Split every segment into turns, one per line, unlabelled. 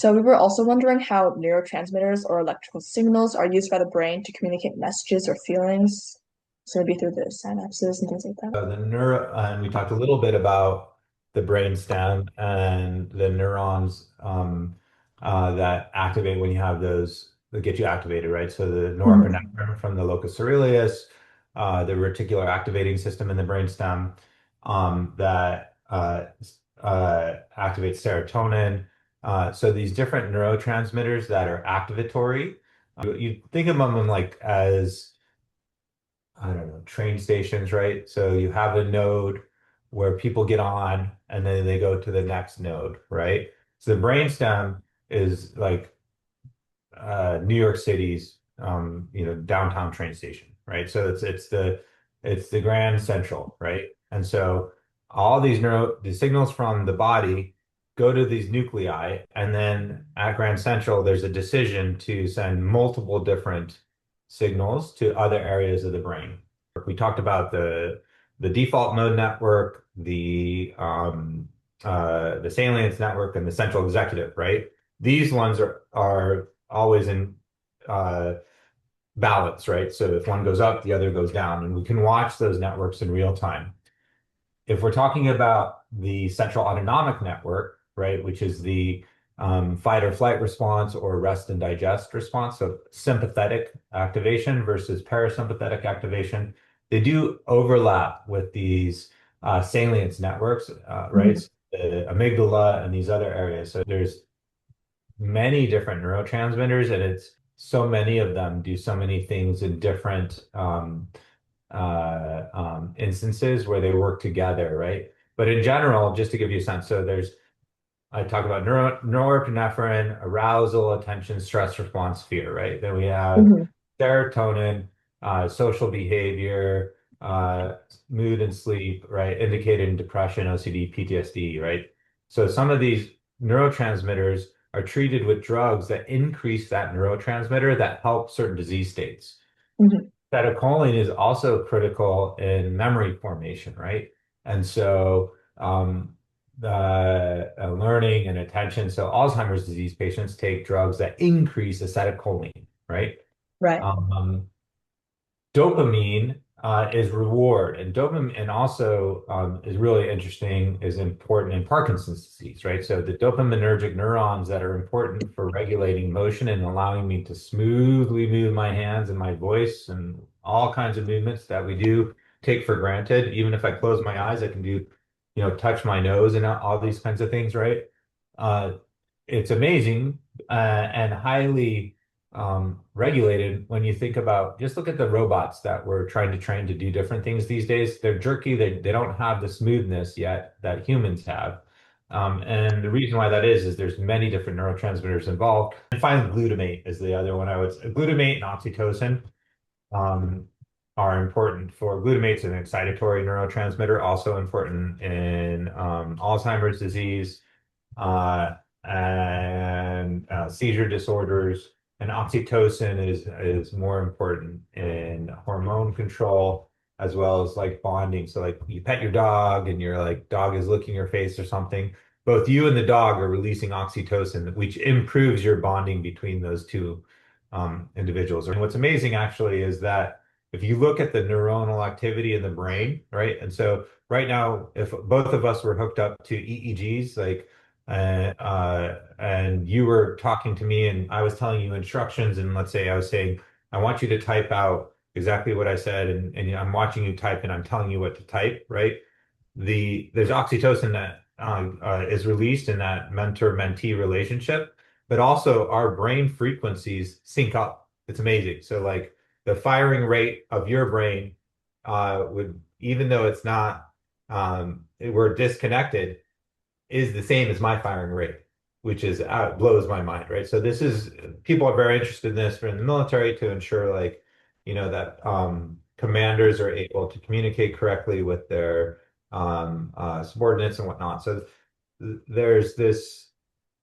So we were also wondering how neurotransmitters or electrical signals are used by the brain to communicate messages or feelings. So maybe through the synapses and things like that.
And we talked a little bit about the brainstem and the neurons that activate when you have those that get you activated, right? So the
Hmm.
norepinephrine from the locus coeruleus, the reticular activating system in the brainstem that activates serotonin. So these different neurotransmitters that are activatory, you think of them like as I don't know, train stations, right? So you have a node where people get on and then they go to the next node, right? So the brainstem is like New York City's downtown train station, right? So it's the Grand Central, right? And so all the signals from the body go to these nuclei, and then at Grand Central, there's a decision to send multiple different signals to other areas of the brain. We talked about the default mode network, the salience network, and the central executive, right? These ones are always in uh, balance, right? So if one goes up, the other goes down, and we can watch those networks in real time. If we're talking about the central autonomic network, right, which is the fight or flight response or rest and digest response, so sympathetic activation versus parasympathetic activation, they do overlap with these salience networks, right?
Hmm.
So the amygdala and these other areas. So there's many different neurotransmitters, and it's so many of them do so many things in different instances where they work together, right? But in general, just to give you a sense, so I talk about norepinephrine, arousal, attention, stress response, fear, right? Then we have
Hmm.
serotonin, social behavior, uh, mood and sleep, right? Indicated in depression, OCD, PTSD, right? So some of these neurotransmitters are treated with drugs that increase that neurotransmitter that help certain disease states.
Hmm.
Acetylcholine is also critical in memory formation, right? And so the learning and attention. So Alzheimer's disease patients take drugs that increase acetylcholine, right?
Right.
Um, Dopamine is reward, and dopamine and also is really interesting, is important in Parkinson's disease, right? So the dopaminergic neurons that are important for regulating motion and allowing me to smoothly move my hands and my voice and all kinds of movements that we do take for granted. Even if I close my eyes, I can do, touch my nose and all these kinds of things, right? Uh, it's amazing and highly regulated when you think about just look at the robots that we're trying to train to do different things these days. They're jerky, they don't have the smoothness yet that humans have. And the reason why that is there's many different neurotransmitters involved. And finally, glutamate is the other one I would say. Glutamate and oxytocin um, are important for glutamate's an excitatory neurotransmitter, also important in Alzheimer's disease uh, and seizure disorders. And oxytocin is more important in hormone control as well as like bonding. So like you pet your dog and your like dog is licking your face or something. Both you and the dog are releasing oxytocin, which improves your bonding between those two individuals. And what's amazing actually is that if you look at the neuronal activity in the brain, right? And so right now, if both of us were hooked up to EEGs, like and you were talking to me and I was telling you instructions, and let's say I was saying, I want you to type out exactly what I said, and I'm watching you type and I'm telling you what to type, right? There's oxytocin that is released in that mentor-mentee relationship, but also our brain frequencies sync up. It's amazing. So like the firing rate of your brain would, even though it's not, we're disconnected, is the same as my firing rate, which is blows my mind, right? So this is people are very interested in this for in the military to ensure like, that commanders are able to communicate correctly with their subordinates and whatnot. So there's this,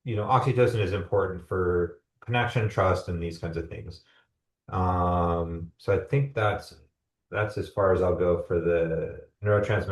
oxytocin is important for connection, trust, and these kinds of things. So I think that's as far as I'll go for the neurotransmitter.